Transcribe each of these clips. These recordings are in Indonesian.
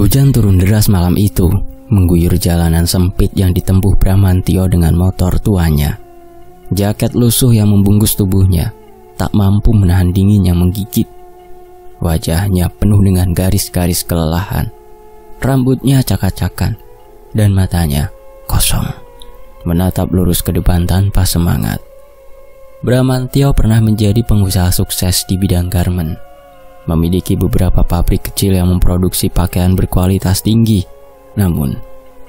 Hujan turun deras malam itu, mengguyur jalanan sempit yang ditempuh Bramantio dengan motor tuanya. Jaket lusuh yang membungkus tubuhnya tak mampu menahan dingin yang menggigit. Wajahnya penuh dengan garis-garis kelelahan. Rambutnya acak-acakan dan matanya kosong, menatap lurus ke depan tanpa semangat. Bramantio pernah menjadi pengusaha sukses di bidang garmen, memiliki beberapa pabrik kecil yang memproduksi pakaian berkualitas tinggi. Namun,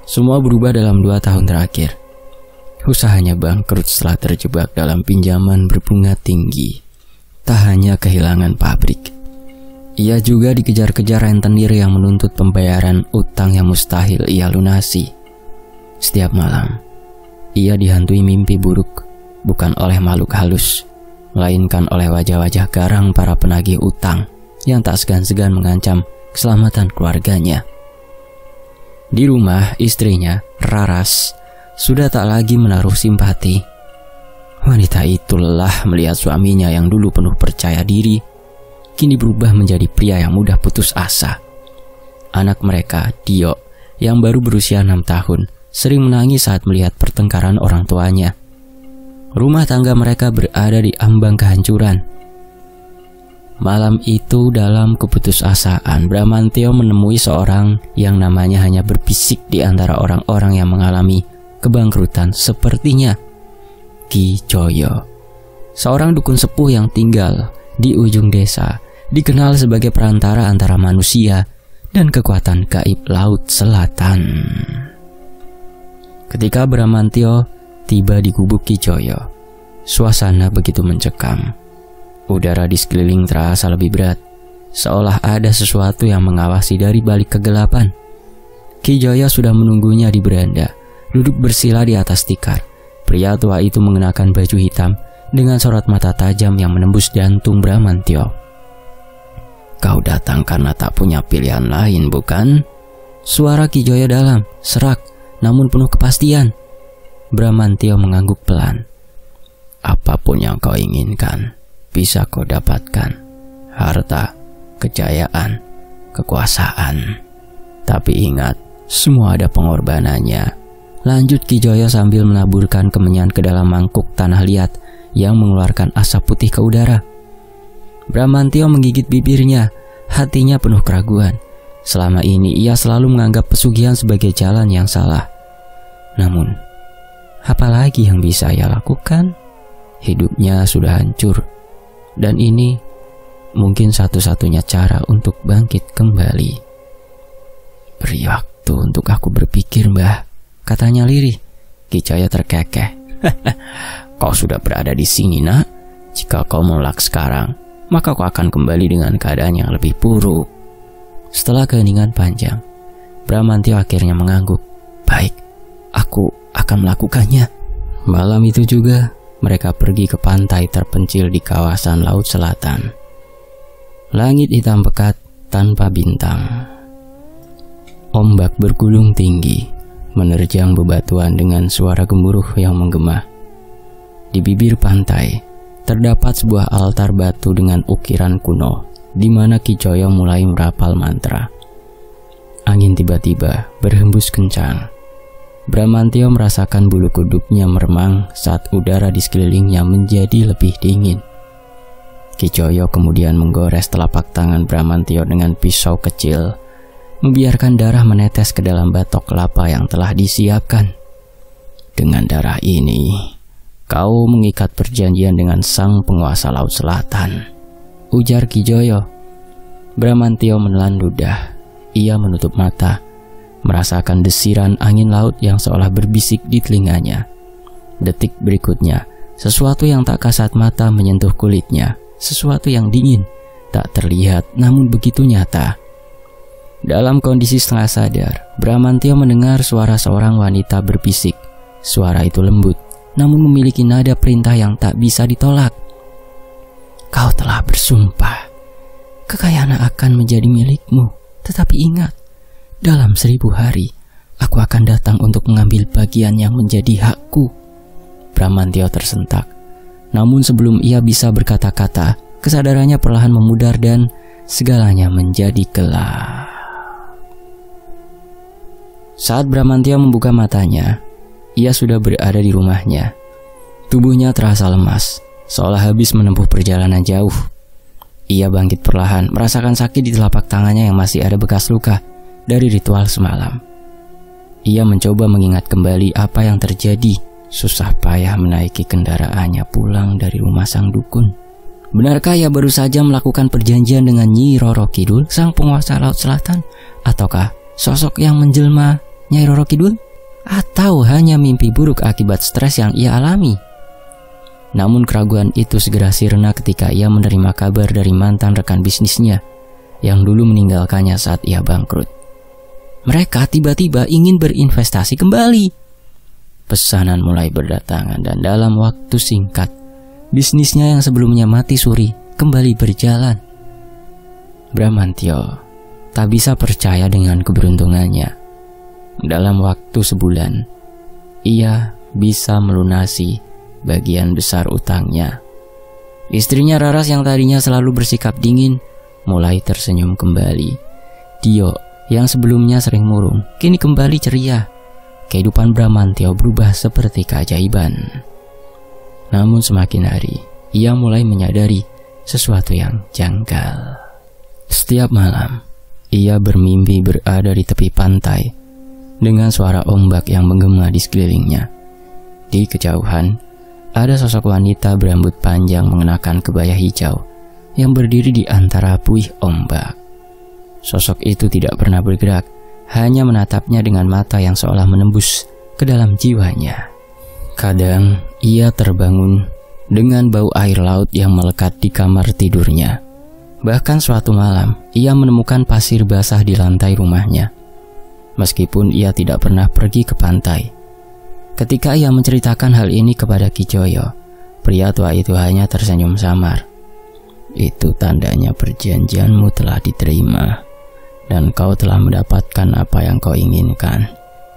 semua berubah dalam 2 tahun terakhir. Usahanya bangkrut setelah terjebak dalam pinjaman berbunga tinggi. Tak hanya kehilangan pabrik, ia juga dikejar-kejar rentenir yang menuntut pembayaran utang yang mustahil ia lunasi. Setiap malam, ia dihantui mimpi buruk, bukan oleh makhluk halus, melainkan oleh wajah-wajah garang para penagih utang yang tak segan-segan mengancam keselamatan keluarganya. Di rumah, istrinya, Raras, sudah tak lagi menaruh simpati. Wanita itu lelah melihat suaminya yang dulu penuh percaya diri, kini berubah menjadi pria yang mudah putus asa. Anak mereka, Dio, yang baru berusia 6 tahun, sering menangis saat melihat pertengkaran orang tuanya. Rumah tangga mereka berada di ambang kehancuran. Malam itu, dalam keputusasaan, Bramantio menemui seorang yang namanya hanya berbisik di antara orang-orang yang mengalami kebangkrutan sepertinya. Ki Joyo, seorang dukun sepuh yang tinggal di ujung desa, dikenal sebagai perantara antara manusia dan kekuatan gaib Laut Selatan. Ketika Bramantio tiba di gubuk Ki Joyo, suasana begitu mencekam. Udara di sekeliling terasa lebih berat, seolah ada sesuatu yang mengawasi dari balik kegelapan. Ki Joyo sudah menunggunya di beranda, duduk bersila di atas tikar. Pria tua itu mengenakan baju hitam dengan sorot mata tajam yang menembus jantung Bramantio. "Kau datang karena tak punya pilihan lain, bukan?" Suara Ki Joyo dalam, serak, namun penuh kepastian. Bramantio mengangguk pelan. "Apapun yang kau inginkan, bisa kau dapatkan. Harta, kejayaan, kekuasaan. Tapi ingat, semua ada pengorbanannya," lanjut Ki Joyo sambil menaburkan kemenyan ke dalam mangkuk tanah liat yang mengeluarkan asap putih ke udara. Bramantio menggigit bibirnya, hatinya penuh keraguan. Selama ini ia selalu menganggap pesugihan sebagai jalan yang salah. Namun, apa lagi yang bisa ia lakukan? Hidupnya sudah hancur, dan ini mungkin satu-satunya cara untuk bangkit kembali. "Beri waktu untuk aku berpikir, Mbah," katanya lirih. Ki Joyo terkekeh. "Kau sudah berada di sini, nak. Jika kau menolak sekarang, maka kau akan kembali dengan keadaan yang lebih buruk." Setelah keheningan panjang, Bramantio akhirnya mengangguk. "Baik, aku akan melakukannya." Malam itu juga, mereka pergi ke pantai terpencil di kawasan Laut Selatan. Langit hitam pekat tanpa bintang. Ombak bergulung tinggi, menerjang bebatuan dengan suara gemuruh yang menggema. Di bibir pantai, terdapat sebuah altar batu dengan ukiran kuno, di mana Ki Joyo mulai merapal mantra. Angin tiba-tiba berhembus kencang. Bramantio merasakan bulu kuduknya meremang saat udara di sekelilingnya menjadi lebih dingin. Ki Joyo kemudian menggores telapak tangan Bramantio dengan pisau kecil, membiarkan darah menetes ke dalam batok kelapa yang telah disiapkan. "Dengan darah ini, kau mengikat perjanjian dengan sang penguasa Laut Selatan," ujar Ki Joyo. Bramantio menelan ludah. Ia menutup mata, merasakan desiran angin laut yang seolah berbisik di telinganya. Detik berikutnya, sesuatu yang tak kasat mata menyentuh kulitnya, sesuatu yang dingin, tak terlihat namun begitu nyata. Dalam kondisi setengah sadar, Bramantio mendengar suara seorang wanita berbisik. Suara itu lembut, namun memiliki nada perintah yang tak bisa ditolak. "Kau telah bersumpah, kekayaan akan menjadi milikmu. Tetapi ingat, dalam 1000 hari, aku akan datang untuk mengambil bagian yang menjadi hakku." Bramantio tersentak. Namun sebelum ia bisa berkata-kata, kesadarannya perlahan memudar dan segalanya menjadi gelap. Saat Bramantio membuka matanya, ia sudah berada di rumahnya. Tubuhnya terasa lemas, seolah habis menempuh perjalanan jauh. Ia bangkit perlahan, merasakan sakit di telapak tangannya yang masih ada bekas luka dari ritual semalam. Ia mencoba mengingat kembali apa yang terjadi. Susah payah menaiki kendaraannya pulang dari rumah sang dukun. Benarkah ia baru saja melakukan perjanjian dengan Nyi Roro Kidul, sang penguasa Laut Selatan? Ataukah sosok yang menjelma Nyai Roro Kidul? Atau hanya mimpi buruk akibat stres yang ia alami? Namun keraguan itu segera sirna ketika ia menerima kabar dari mantan rekan bisnisnya yang dulu meninggalkannya saat ia bangkrut. Mereka tiba-tiba ingin berinvestasi kembali. Pesanan mulai berdatangan dan dalam waktu singkat, bisnisnya yang sebelumnya mati suri kembali berjalan. Bramantio tak bisa percaya dengan keberuntungannya. Dalam waktu sebulan, ia bisa melunasi bagian besar utangnya. Istrinya Raras yang tadinya selalu bersikap dingin mulai tersenyum kembali. Dio yang sebelumnya sering murung kini kembali ceria. Kehidupan Bramantio berubah seperti keajaiban. Namun semakin hari, ia mulai menyadari sesuatu yang janggal. Setiap malam, ia bermimpi berada di tepi pantai dengan suara ombak yang menggema di sekelilingnya. Di kejauhan, ada sosok wanita berambut panjang mengenakan kebaya hijau yang berdiri di antara puih ombak. Sosok itu tidak pernah bergerak, hanya menatapnya dengan mata yang seolah menembus ke dalam jiwanya. Kadang ia terbangun dengan bau air laut yang melekat di kamar tidurnya. Bahkan suatu malam, ia menemukan pasir basah di lantai rumahnya. Meskipun ia tidak pernah pergi ke pantai. Ketika ia menceritakan hal ini kepada Ki Joyo, pria tua itu hanya tersenyum samar. Itu tandanya perjanjianmu telah diterima, dan kau telah mendapatkan apa yang kau inginkan.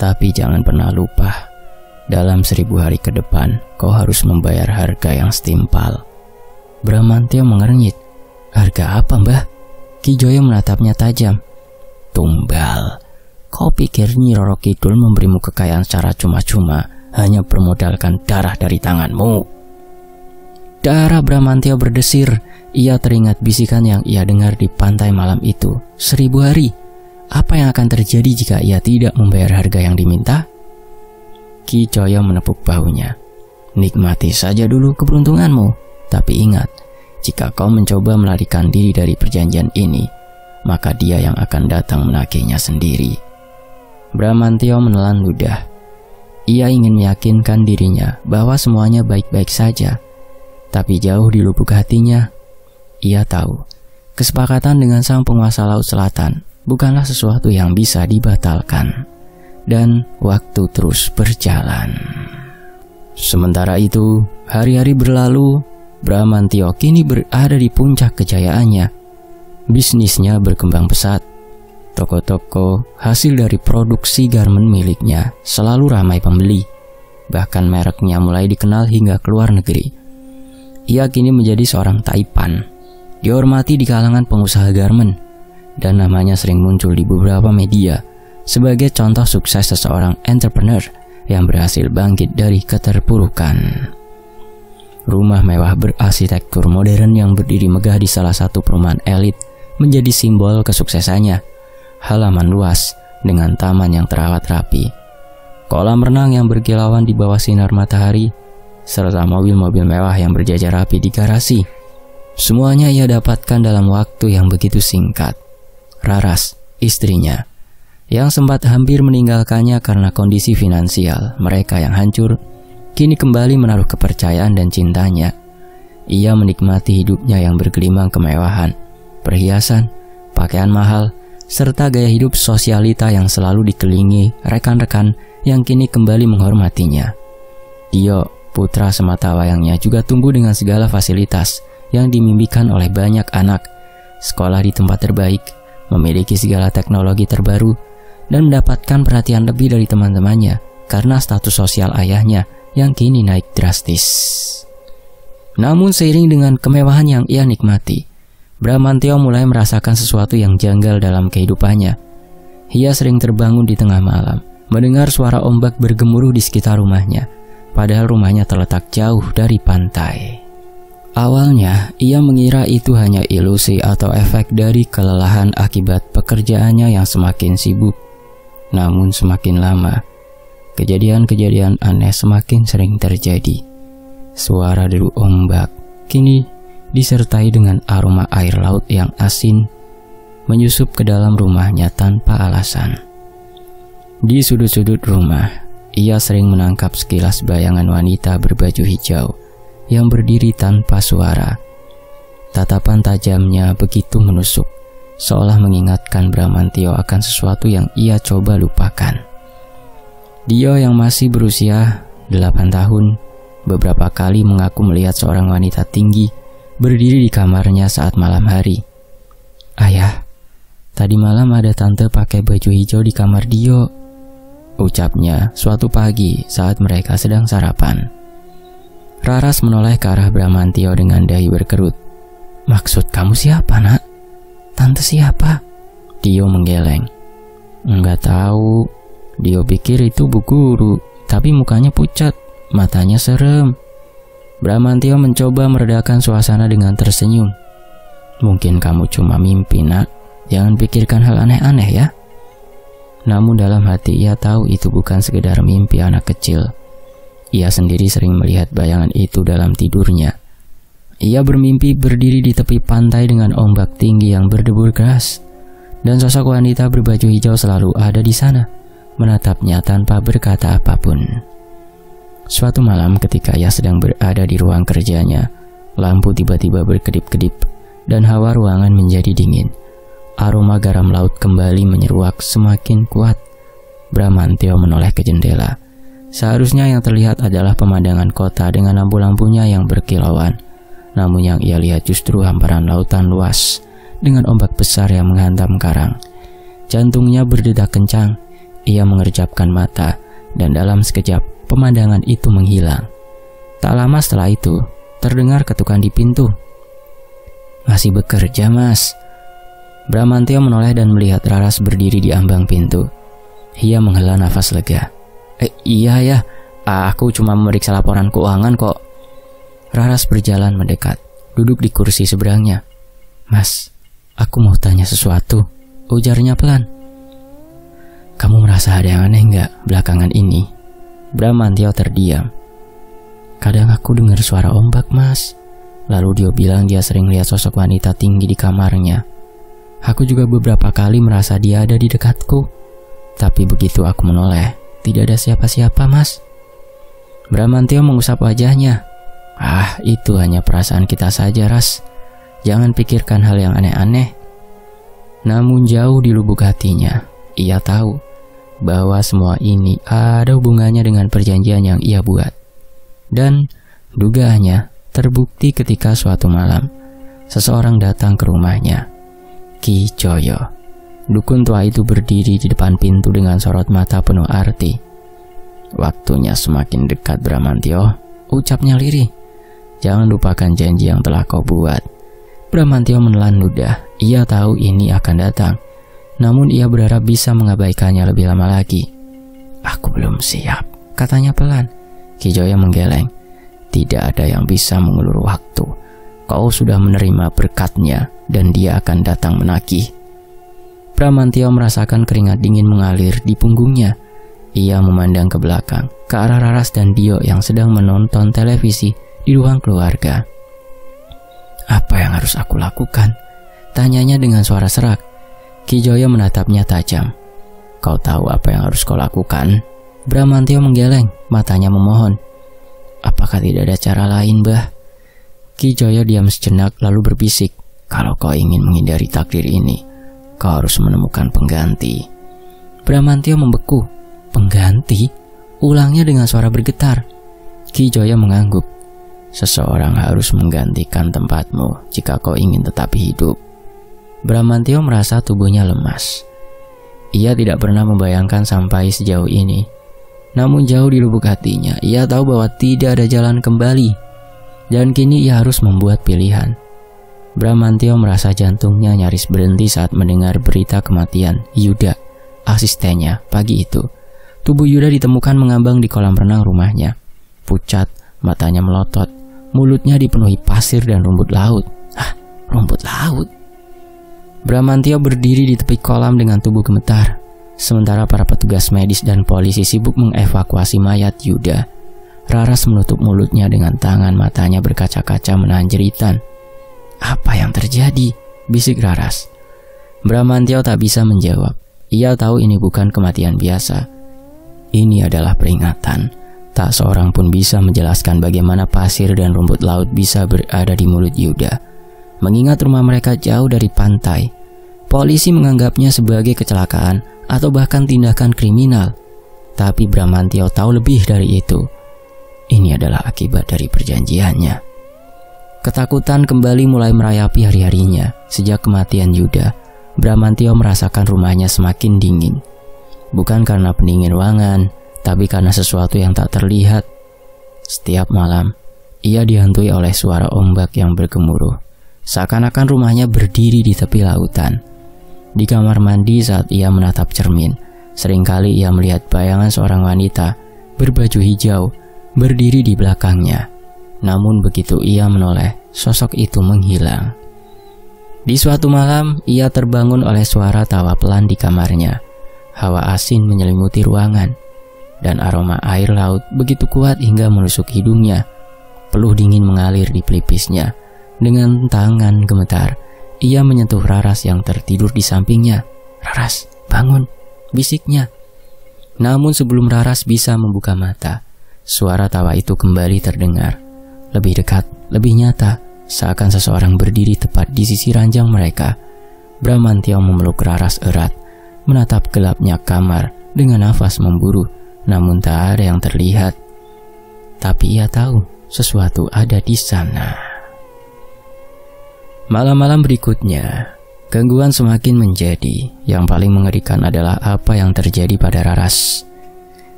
Tapi jangan pernah lupa, dalam 1000 hari ke depan, kau harus membayar harga yang setimpal. Bramantio mengernyit. Harga apa, Mbah? Ki Joyo menatapnya tajam. Tumbal. Kau pikir Nyi Roro Kidul memberimu kekayaan secara cuma-cuma hanya bermodalkan darah dari tanganmu? Darah Bramantio berdesir. Ia teringat bisikan yang ia dengar di pantai malam itu. 1000 hari. Apa yang akan terjadi jika ia tidak membayar harga yang diminta? Ki Joyo menepuk bahunya. Nikmati saja dulu keberuntunganmu. Tapi ingat, jika kau mencoba melarikan diri dari perjanjian ini, maka dia yang akan datang menagihnya sendiri. Bramantio menelan ludah. Ia ingin meyakinkan dirinya bahwa semuanya baik-baik saja. Tapi jauh di lubuk hatinya, ia tahu kesepakatan dengan sang penguasa Laut Selatan bukanlah sesuatu yang bisa dibatalkan. Dan waktu terus berjalan. Sementara itu, hari-hari berlalu. Bramantio kini berada di puncak kejayaannya. Bisnisnya berkembang pesat. Toko-toko hasil dari produksi garmen miliknya selalu ramai pembeli. Bahkan mereknya mulai dikenal hingga ke luar negeri. Ia kini menjadi seorang taipan, dihormati di kalangan pengusaha garmen, dan namanya sering muncul di beberapa media sebagai contoh sukses seseorang entrepreneur yang berhasil bangkit dari keterpurukan. Rumah mewah berarsitektur modern yang berdiri megah di salah satu perumahan elit menjadi simbol kesuksesannya. Halaman luas dengan taman yang terawat rapi, kolam renang yang berkilauan di bawah sinar matahari, serta mobil-mobil mewah yang berjajar rapi di garasi. Semuanya ia dapatkan dalam waktu yang begitu singkat. Raras, istrinya, yang sempat hampir meninggalkannya karena kondisi finansial mereka yang hancur, kini kembali menaruh kepercayaan dan cintanya. Ia menikmati hidupnya yang bergelimang kemewahan, perhiasan, pakaian mahal, serta gaya hidup sosialita yang selalu dikelilingi rekan-rekan yang kini kembali menghormatinya. Dio, putra sematawayangnya, juga tumbuh dengan segala fasilitas yang dimimpikan oleh banyak anak, sekolah di tempat terbaik, memiliki segala teknologi terbaru, dan mendapatkan perhatian lebih dari teman-temannya karena status sosial ayahnya yang kini naik drastis. Namun seiring dengan kemewahan yang ia nikmati, Bramantio mulai merasakan sesuatu yang janggal dalam kehidupannya. Ia sering terbangun di tengah malam mendengar suara ombak bergemuruh di sekitar rumahnya, padahal rumahnya terletak jauh dari pantai. Awalnya, ia mengira itu hanya ilusi atau efek dari kelelahan akibat pekerjaannya yang semakin sibuk. Namun semakin lama, kejadian-kejadian aneh semakin sering terjadi. Suara deru ombak kini disertai dengan aroma air laut yang asin menyusup ke dalam rumahnya tanpa alasan. Di sudut-sudut rumah, ia sering menangkap sekilas bayangan wanita berbaju hijau yang berdiri tanpa suara. Tatapan tajamnya begitu menusuk, seolah mengingatkan Bramantio akan sesuatu yang ia coba lupakan. Dia yang masih berusia 8 tahun, beberapa kali mengaku melihat seorang wanita tinggi berdiri di kamarnya saat malam hari. "Ayah, tadi malam ada tante pakai baju hijau di kamar Dio," ucapnya suatu pagi saat mereka sedang sarapan. Raras menoleh ke arah Bramantio dengan dahi berkerut. "Maksud kamu siapa, nak? Tante siapa?" Dio menggeleng. "Enggak tahu." Dio pikir itu bu guru, tapi mukanya pucat, matanya serem. Bramantio mencoba meredakan suasana dengan tersenyum. "Mungkin kamu cuma mimpi, nak. Jangan pikirkan hal aneh-aneh ya." Namun dalam hati ia tahu itu bukan sekedar mimpi anak kecil. Ia sendiri sering melihat bayangan itu dalam tidurnya. Ia bermimpi berdiri di tepi pantai dengan ombak tinggi yang berdebur keras, dan sosok wanita berbaju hijau selalu ada di sana, menatapnya tanpa berkata apapun. Suatu malam ketika ia sedang berada di ruang kerjanya, lampu tiba-tiba berkedip-kedip dan hawa ruangan menjadi dingin. Aroma garam laut kembali menyeruak semakin kuat. Bramantio menoleh ke jendela. Seharusnya yang terlihat adalah pemandangan kota dengan lampu-lampunya yang berkilauan. Namun yang ia lihat justru hamparan lautan luas dengan ombak besar yang menghantam karang. Jantungnya berdetak kencang. Ia mengerjapkan mata dan dalam sekejap pemandangan itu menghilang. Tak lama setelah itu terdengar ketukan di pintu. "Masih bekerja, Mas?" Bramantio menoleh dan melihat Raras berdiri di ambang pintu. Ia menghela nafas lega. Iya ya, aku cuma memeriksa laporan keuangan kok." Raras berjalan mendekat, duduk di kursi seberangnya. "Mas, aku mau tanya sesuatu," ujarnya pelan. "Kamu merasa ada yang aneh nggak belakangan ini?" Bramantio terdiam. "Kadang aku dengar suara ombak, Mas. Lalu dia bilang dia sering lihat sosok wanita tinggi di kamarnya. Aku juga beberapa kali merasa dia ada di dekatku. Tapi begitu aku menoleh, tidak ada siapa-siapa, Mas." Bramantio mengusap wajahnya. Itu hanya perasaan kita saja, Ras. Jangan pikirkan hal yang aneh-aneh." Namun jauh di lubuk hatinya, ia tahu bahwa semua ini ada hubungannya dengan perjanjian yang ia buat. Dan dugaannya terbukti ketika suatu malam, seseorang datang ke rumahnya. Ki Joyo. Dukun tua itu berdiri di depan pintu dengan sorot mata penuh arti. "Waktunya semakin dekat, Bramantio," ucapnya lirih. "Jangan lupakan janji yang telah kau buat." Bramantio menelan ludah. Ia tahu ini akan datang, namun ia berharap bisa mengabaikannya lebih lama lagi. "Aku belum siap," katanya pelan. Ki Joyo menggeleng. "Tidak ada yang bisa mengulur waktu. Kau sudah menerima berkatnya dan dia akan datang menagih." Bramantio merasakan keringat dingin mengalir di punggungnya. Ia memandang ke belakang, ke arah Raras dan Dio yang sedang menonton televisi di ruang keluarga. "Apa yang harus aku lakukan?" tanyanya dengan suara serak. Ki Joyo menatapnya tajam. "Kau tahu apa yang harus kau lakukan?" Bramantio menggeleng, matanya memohon. "Apakah tidak ada cara lain, Bah?" Ki Joyo diam sejenak lalu berbisik, "Kalau kau ingin menghindari takdir ini, kau harus menemukan pengganti." Bramantio membeku. "Pengganti?" ulangnya dengan suara bergetar. Ki Joyo mengangguk. "Seseorang harus menggantikan tempatmu jika kau ingin tetap hidup." Bramantio merasa tubuhnya lemas. Ia tidak pernah membayangkan sampai sejauh ini. Namun jauh di lubuk hatinya, ia tahu bahwa tidak ada jalan kembali. Dan kini ia harus membuat pilihan. Bramantio merasa jantungnya nyaris berhenti saat mendengar berita kematian Yuda, asistennya, pagi itu. tubuh Yuda ditemukan mengambang di kolam renang rumahnya. Pucat, matanya melotot, mulutnya dipenuhi pasir dan rumput laut. Rumput laut. Bramantio berdiri di tepi kolam dengan tubuh gemetar, sementara para petugas medis dan polisi sibuk mengevakuasi mayat Yuda. Raras menutup mulutnya dengan tangan, matanya berkaca-kaca menahan jeritan. "Apa yang terjadi?" bisik Raras. Bramantio tak bisa menjawab. Ia tahu ini bukan kematian biasa. Ini adalah peringatan. Tak seorang pun bisa menjelaskan bagaimana pasir dan rumput laut bisa berada di mulut Yuda. Mengingat rumah mereka jauh dari pantai, polisi menganggapnya sebagai kecelakaan atau bahkan tindakan kriminal. Tapi Bramantio tahu lebih dari itu. Ini adalah akibat dari perjanjiannya. Ketakutan kembali mulai merayapi hari-harinya. Sejak kematian Yuda, Bramantio merasakan rumahnya semakin dingin. Bukan karena pendingin ruangan, tapi karena sesuatu yang tak terlihat. Setiap malam, ia dihantui oleh suara ombak yang bergemuruh. Seakan-akan rumahnya berdiri di tepi lautan. Di kamar mandi saat ia menatap cermin, seringkali ia melihat bayangan seorang wanita berbaju hijau berdiri di belakangnya. Namun begitu ia menoleh, sosok itu menghilang. Di suatu malam, ia terbangun oleh suara tawa pelan di kamarnya. Hawa asin menyelimuti ruangan, dan aroma air laut begitu kuat hingga menusuk hidungnya. Peluh dingin mengalir di pelipisnya. Dengan tangan gemetar, ia menyentuh Raras yang tertidur di sampingnya. "Raras, bangun!" bisiknya. Namun sebelum Raras bisa membuka mata, suara tawa itu kembali terdengar. Lebih dekat, lebih nyata, seakan seseorang berdiri tepat di sisi ranjang mereka. Bramantio memeluk Raras erat, menatap gelapnya kamar dengan nafas memburu, namun tak ada yang terlihat. Tapi ia tahu sesuatu ada di sana. Malam-malam berikutnya, gangguan semakin menjadi. Yang paling mengerikan adalah apa yang terjadi pada Raras.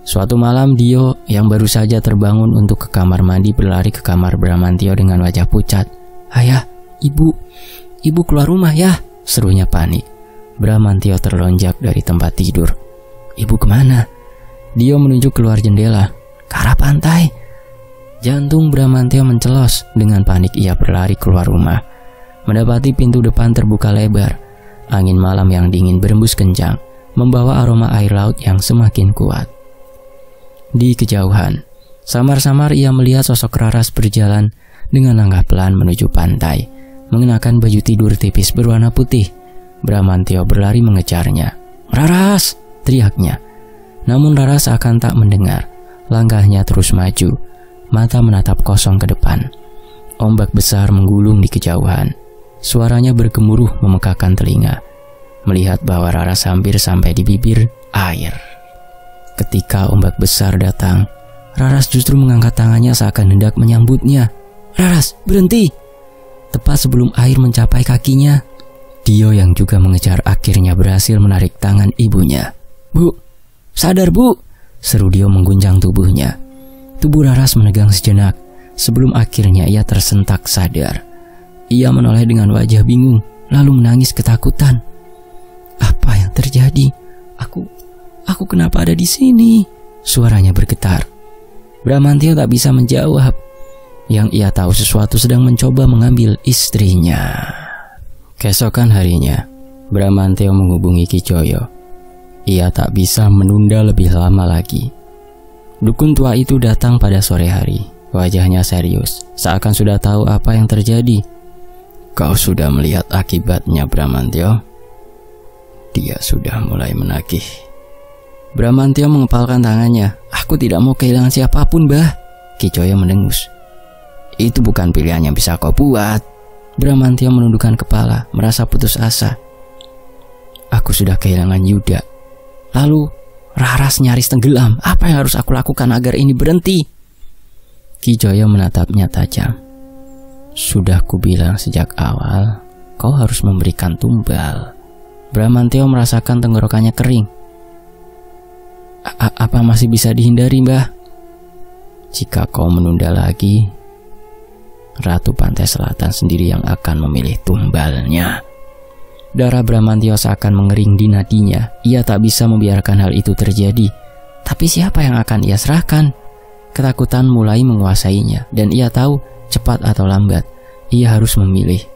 Suatu malam, Dio yang baru saja terbangun untuk ke kamar mandi berlari ke kamar Bramantio dengan wajah pucat. "Ayah, ibu keluar rumah ya," serunya panik. Bramantio terlonjak dari tempat tidur. "Ibu kemana?" Dio menunjuk keluar jendela. "Ke arah pantai." Jantung Bramantio mencelos. Dengan panik ia berlari keluar rumah. Mendapati pintu depan terbuka lebar. Angin malam yang dingin berembus kencang, membawa aroma air laut yang semakin kuat. Di kejauhan, samar-samar ia melihat sosok Raras berjalan dengan langkah pelan menuju pantai, mengenakan baju tidur tipis berwarna putih. Bramantio berlari mengejarnya. "Raras!" teriaknya. Namun Raras akan tak mendengar. Langkahnya terus maju, mata menatap kosong ke depan. Ombak besar menggulung di kejauhan. Suaranya bergemuruh memekakan telinga. Melihat bahwa Raras hampir sampai di bibir air. Ketika ombak besar datang, Raras justru mengangkat tangannya seakan hendak menyambutnya. "Raras, berhenti!" Tepat sebelum air mencapai kakinya, Dio yang juga mengejar akhirnya berhasil menarik tangan ibunya. "Bu, sadar bu!" seru Dio mengguncang tubuhnya. Tubuh Raras menegang sejenak sebelum akhirnya ia tersentak sadar. Ia menoleh dengan wajah bingung, lalu menangis ketakutan. "Apa yang terjadi? Aku kenapa ada di sini?" Suaranya bergetar. Bramantio tak bisa menjawab. Yang ia tahu sesuatu sedang mencoba mengambil istrinya. Keesokan harinya, Bramantio menghubungi Kicoyo. Ia tak bisa menunda lebih lama lagi. Dukun tua itu datang pada sore hari. Wajahnya serius, seakan sudah tahu apa yang terjadi. "Kau sudah melihat akibatnya, Bramantio?" Dia sudah mulai menagih. Bramantio mengepalkan tangannya. "Aku tidak mau kehilangan siapapun, Bah." Kicoyo mendengus. "Itu bukan pilihan yang bisa kau buat." Bramantio menundukkan kepala, merasa putus asa. "Aku sudah kehilangan Yuda. Lalu Raras nyaris tenggelam. Apa yang harus aku lakukan agar ini berhenti?" Kicoyo menatapnya tajam. "Sudah kubilang sejak awal, kau harus memberikan tumbal." Bramantio merasakan tenggorokannya kering. Apa masih bisa dihindari, Mbah?" "Jika kau menunda lagi, Ratu Pantai Selatan sendiri yang akan memilih tumbalnya." Darah Bramantio seakan mengering di nadinya. Ia tak bisa membiarkan hal itu terjadi. Tapi siapa yang akan ia serahkan? Ketakutan mulai menguasainya dan ia tahu cepat atau lambat ia harus memilih.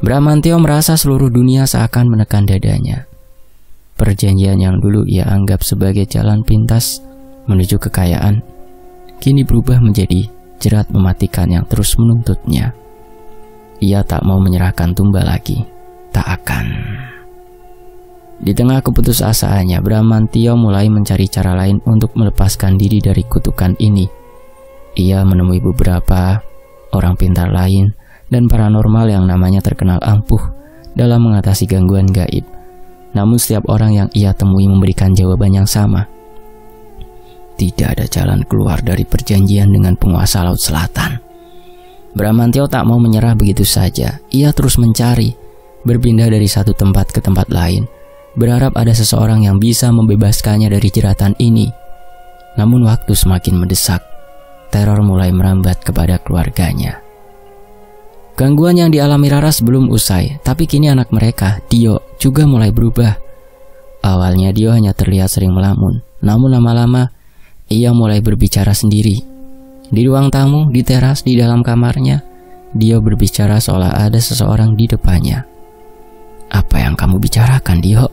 Bramantyo merasa seluruh dunia seakan menekan dadanya. Perjanjian yang dulu ia anggap sebagai jalan pintas menuju kekayaan kini berubah menjadi jerat mematikan yang terus menuntutnya. Ia tak mau menyerahkan tumbal lagi. Tak akan. Di tengah keputusasaannya, Bramantyo mulai mencari cara lain untuk melepaskan diri dari kutukan ini. Ia menemui beberapa orang pintar lain dan paranormal yang namanya terkenal ampuh dalam mengatasi gangguan gaib. Namun setiap orang yang ia temui memberikan jawaban yang sama. Tidak ada jalan keluar dari perjanjian dengan penguasa Laut Selatan. Bramantyo tak mau menyerah begitu saja. Ia terus mencari, berpindah dari satu tempat ke tempat lain, berharap ada seseorang yang bisa membebaskannya dari jeratan ini. Namun waktu semakin mendesak. Teror mulai merambat kepada keluarganya. Gangguan yang dialami Raras belum usai, tapi kini anak mereka, Dio, juga mulai berubah. Awalnya Dio hanya terlihat sering melamun, namun lama-lama ia mulai berbicara sendiri. Di ruang tamu, di teras, di dalam kamarnya, Dio berbicara seolah ada seseorang di depannya. "Apa yang kamu bicarakan, Dio?"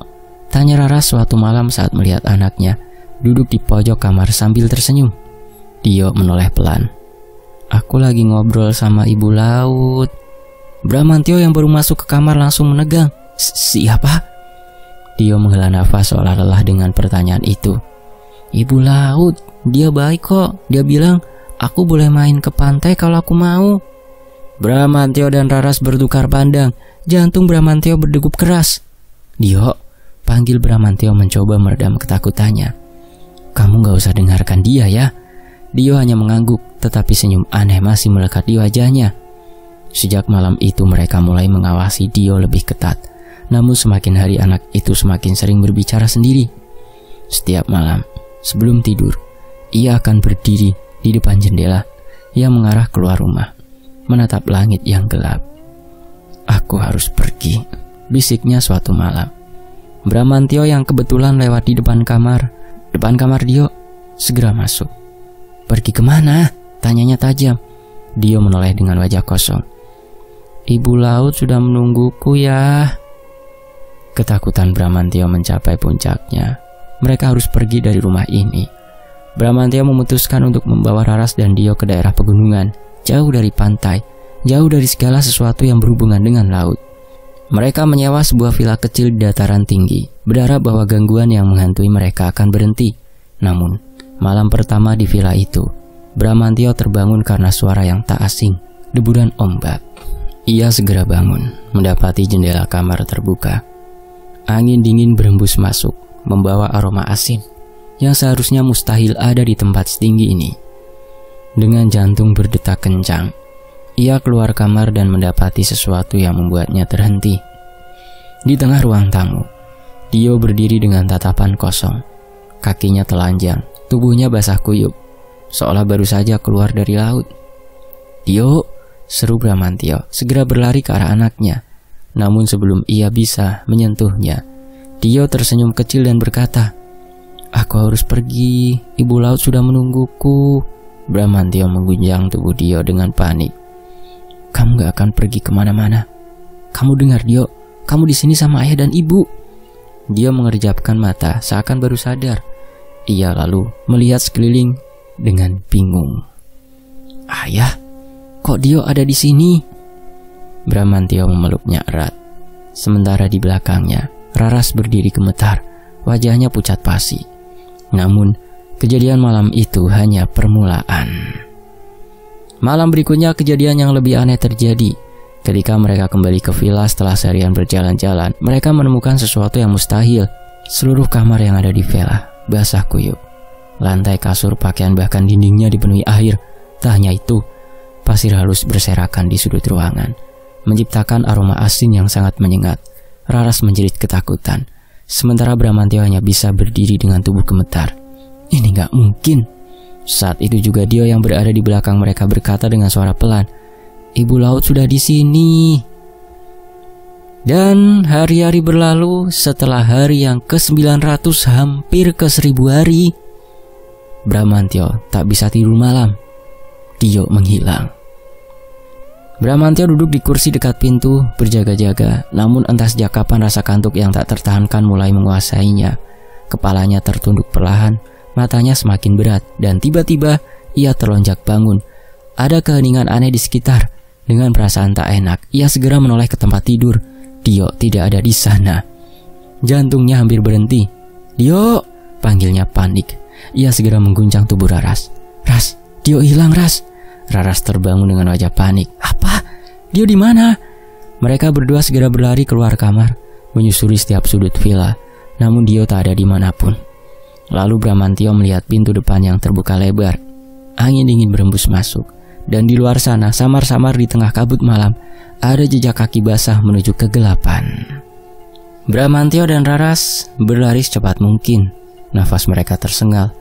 tanya Raras suatu malam saat melihat anaknya duduk di pojok kamar sambil tersenyum. Dio menoleh pelan. "Aku lagi ngobrol sama Ibu Laut." Bramantyo yang baru masuk ke kamar langsung menegang. "Siapa?" Dio menghela nafas seolah lelah dengan pertanyaan itu. "Ibu Laut, dia baik kok. Dia bilang aku boleh main ke pantai kalau aku mau." Bramantyo dan Raras bertukar pandang. Jantung Bramantyo berdegup keras. "Dio," panggil Bramantyo mencoba meredam ketakutannya. "Kamu gak usah dengarkan dia ya." Dio hanya mengangguk, tetapi senyum aneh masih melekat di wajahnya. Sejak malam itu mereka mulai mengawasi Dio lebih ketat. Namun semakin hari anak itu semakin sering berbicara sendiri. Setiap malam, sebelum tidur, ia akan berdiri di depan jendela yang mengarah keluar rumah, menatap langit yang gelap. "Aku harus pergi," bisiknya suatu malam. Bramantyo yang kebetulan lewat di depan kamar Dio segera masuk. "Pergi kemana?" tanyanya tajam. Dio menoleh dengan wajah kosong. "Ibu Laut sudah menungguku ya." Ketakutan Bramantyo mencapai puncaknya. Mereka harus pergi dari rumah ini. Bramantyo memutuskan untuk membawa Raras dan Dio ke daerah pegunungan, jauh dari pantai, jauh dari segala sesuatu yang berhubungan dengan laut. Mereka menyewa sebuah villa kecil di dataran tinggi, berharap bahwa gangguan yang menghantui mereka akan berhenti. Namun, malam pertama di villa itu, Bramantyo terbangun karena suara yang tak asing, deburan ombak. Ia segera bangun, mendapati jendela kamar terbuka. Angin dingin berembus masuk, membawa aroma asin yang seharusnya mustahil ada di tempat setinggi ini. Dengan jantung berdetak kencang, ia keluar kamar dan mendapati sesuatu yang membuatnya terhenti. Di tengah ruang tamu, Dio berdiri dengan tatapan kosong. Kakinya telanjang, tubuhnya basah kuyup, seolah baru saja keluar dari laut. "Dio!" seru Bramantyo, segera berlari ke arah anaknya. Namun sebelum ia bisa menyentuhnya, Dio tersenyum kecil dan berkata, "Aku harus pergi, Ibu Laut sudah menungguku." Bramantyo mengguncang tubuh Dio dengan panik. "Kamu gak akan pergi kemana-mana. Kamu dengar, Dio, kamu di sini sama ayah dan ibu." Dio mengerjapkan mata seakan baru sadar. Ia lalu melihat sekeliling dengan bingung. "Ayah, kok Dio ada di sini?" Bramantyo memeluknya erat. Sementara di belakangnya, Raras berdiri gemetar, wajahnya pucat pasi. Namun, kejadian malam itu hanya permulaan. Malam berikutnya kejadian yang lebih aneh terjadi. Ketika mereka kembali ke villa setelah seharian berjalan-jalan, mereka menemukan sesuatu yang mustahil. Seluruh kamar yang ada di villa basah kuyup. Lantai, kasur, pakaian, bahkan dindingnya dipenuhi air. Tak hanya itu, pasir halus berserakan di sudut ruangan, menciptakan aroma asin yang sangat menyengat. Raras menjerit ketakutan, sementara Bramantyo hanya bisa berdiri dengan tubuh gemetar. "Ini gak mungkin." Saat itu juga Dio yang berada di belakang mereka berkata dengan suara pelan, "Ibu Laut sudah di sini." Dan hari-hari berlalu. Setelah hari yang ke-900 hampir ke 1000 hari, Bramantyo tak bisa tidur malam. Dio menghilang. Bramantyo duduk di kursi dekat pintu, berjaga-jaga. Namun entah sejak kapan rasa kantuk yang tak tertahankan mulai menguasainya. Kepalanya tertunduk perlahan, matanya semakin berat, dan tiba-tiba ia terlonjak bangun. Ada keheningan aneh di sekitar. Dengan perasaan tak enak, ia segera menoleh ke tempat tidur. Dio tidak ada di sana. Jantungnya hampir berhenti. "Dio!" panggilnya panik. Ia segera mengguncang tubuh Raras. "Ras, Dio hilang, Ras." Raras terbangun dengan wajah panik. "Apa? Dio di mana?" Mereka berdua segera berlari keluar kamar, menyusuri setiap sudut villa. Namun Dio tak ada dimanapun. Lalu Bramantyo melihat pintu depan yang terbuka lebar. Angin dingin berembus masuk, dan di luar sana, samar-samar di tengah kabut malam, ada jejak kaki basah menuju kegelapan. Bramantyo dan Raras berlari secepat mungkin. Nafas mereka tersengal.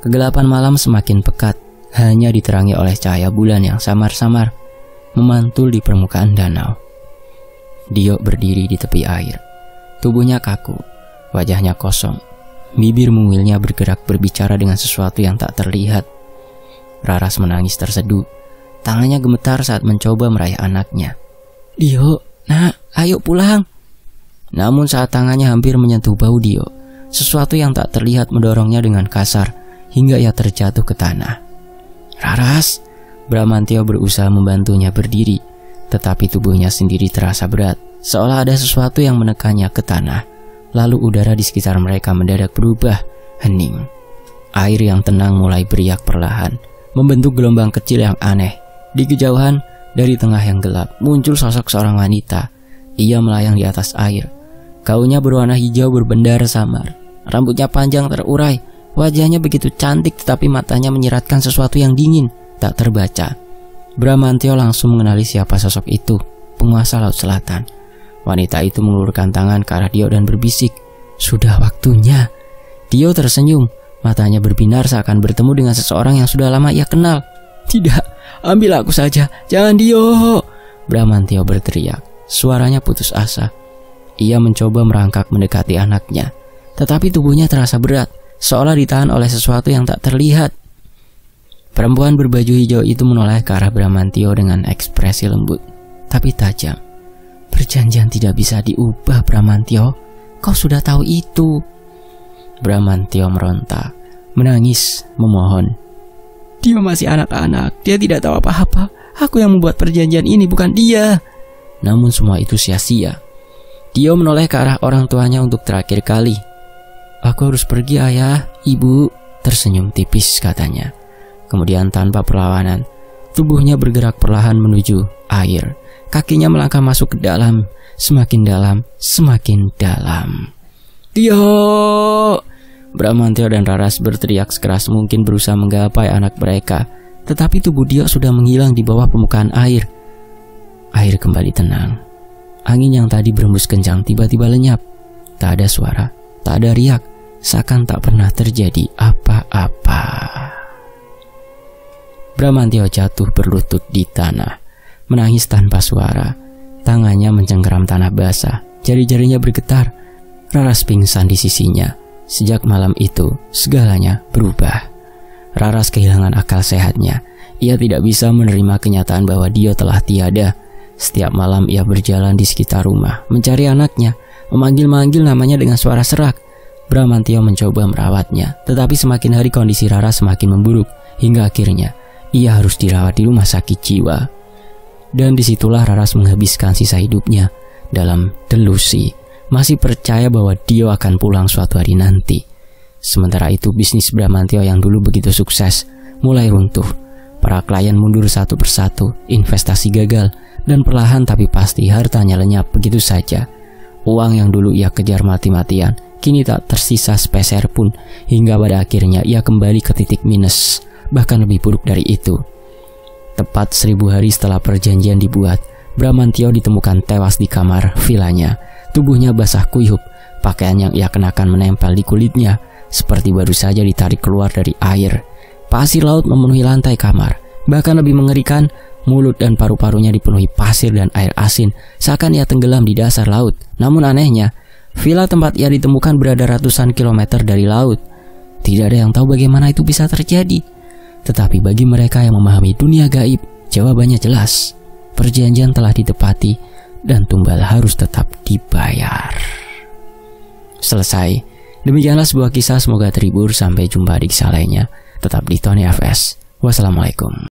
Kegelapan malam semakin pekat, hanya diterangi oleh cahaya bulan yang samar-samar memantul di permukaan danau. Dio berdiri di tepi air. Tubuhnya kaku, wajahnya kosong. Bibir mungilnya bergerak berbicara dengan sesuatu yang tak terlihat. Raras menangis terseduh. Tangannya gemetar saat mencoba meraih anaknya. "Dio, nak, ayo pulang." Namun saat tangannya hampir menyentuh bahu Dio, sesuatu yang tak terlihat mendorongnya dengan kasar hingga ia terjatuh ke tanah. "Raras!" Bramantyo berusaha membantunya berdiri, tetapi tubuhnya sendiri terasa berat, seolah ada sesuatu yang menekannya ke tanah. Lalu udara di sekitar mereka mendadak berubah hening. Air yang tenang mulai beriak perlahan, membentuk gelombang kecil yang aneh. Di kejauhan, dari tengah yang gelap, muncul sosok seorang wanita. Ia melayang di atas air. Gaunnya berwarna hijau berbendara samar. Rambutnya panjang terurai. Wajahnya begitu cantik, tetapi matanya menyiratkan sesuatu yang dingin, tak terbaca. Bramantyo langsung mengenali siapa sosok itu, penguasa Laut Selatan. Wanita itu mengulurkan tangan ke arah Dio dan berbisik, "Sudah waktunya." Dio tersenyum, matanya berbinar seakan bertemu dengan seseorang yang sudah lama ia kenal. "Tidak, ambil aku saja, jangan Dio!" Bramantyo berteriak. Suaranya putus asa. Ia mencoba merangkak mendekati anaknya, tetapi tubuhnya terasa berat, seolah ditahan oleh sesuatu yang tak terlihat. Perempuan berbaju hijau itu menoleh ke arah Bramantyo dengan ekspresi lembut, tapi tajam. "Perjanjian tidak bisa diubah, Bramantyo. Kau sudah tahu itu." Bramantyo meronta, menangis, memohon. "Dia masih anak-anak, dia tidak tahu apa-apa. Aku yang membuat perjanjian ini, bukan dia." Namun semua itu sia-sia. Dio menoleh ke arah orang tuanya untuk terakhir kali. "Aku harus pergi, Ayah, Ibu," tersenyum tipis katanya. Kemudian tanpa perlawanan, tubuhnya bergerak perlahan menuju air. Kakinya melangkah masuk ke dalam, semakin dalam, semakin dalam. "Dio!" Bramantyo dan Raras berteriak sekeras mungkin berusaha menggapai anak mereka. Tetapi tubuh Dio sudah menghilang di bawah permukaan air. Air kembali tenang. Angin yang tadi berembus kencang tiba-tiba lenyap. Tak ada suara, tak ada riak, seakan tak pernah terjadi apa-apa. Bramantyo jatuh berlutut di tanah, menangis tanpa suara. Tangannya mencengkeram tanah basah, jari-jarinya bergetar. Raras pingsan di sisinya. Sejak malam itu, segalanya berubah. Raras kehilangan akal sehatnya. Ia tidak bisa menerima kenyataan bahwa Dio telah tiada. Setiap malam ia berjalan di sekitar rumah, mencari anaknya, memanggil-manggil namanya dengan suara serak. Bramantyo mencoba merawatnya, tetapi semakin hari kondisi Raras semakin memburuk, hingga akhirnya ia harus dirawat di rumah sakit jiwa. Dan disitulah Raras menghabiskan sisa hidupnya dalam delusi, masih percaya bahwa Dio akan pulang suatu hari nanti. Sementara itu bisnis Bramantyo yang dulu begitu sukses mulai runtuh. Para klien mundur satu persatu, investasi gagal, dan perlahan tapi pasti hartanya lenyap begitu saja. Uang yang dulu ia kejar mati-matian kini tak tersisa sepeser pun, hingga pada akhirnya ia kembali ke titik minus, bahkan lebih buruk dari itu. Tepat 1000 hari setelah perjanjian dibuat, Bramantyo ditemukan tewas di kamar vilanya. Tubuhnya basah kuyup, pakaian yang ia kenakan menempel di kulitnya, seperti baru saja ditarik keluar dari air. Pasir laut memenuhi lantai kamar. Bahkan lebih mengerikan, mulut dan paru-parunya dipenuhi pasir dan air asin, seakan ia tenggelam di dasar laut. Namun anehnya, villa tempat ia ditemukan berada ratusan kilometer dari laut. Tidak ada yang tahu bagaimana itu bisa terjadi. Tetapi bagi mereka yang memahami dunia gaib, jawabannya jelas. Perjanjian telah ditepati dan tumbal harus tetap dibayar. Selesai. Demikianlah sebuah kisah, semoga terhibur. Sampai jumpa di kisah lainnya. Tetap di Tony FS. Wassalamualaikum.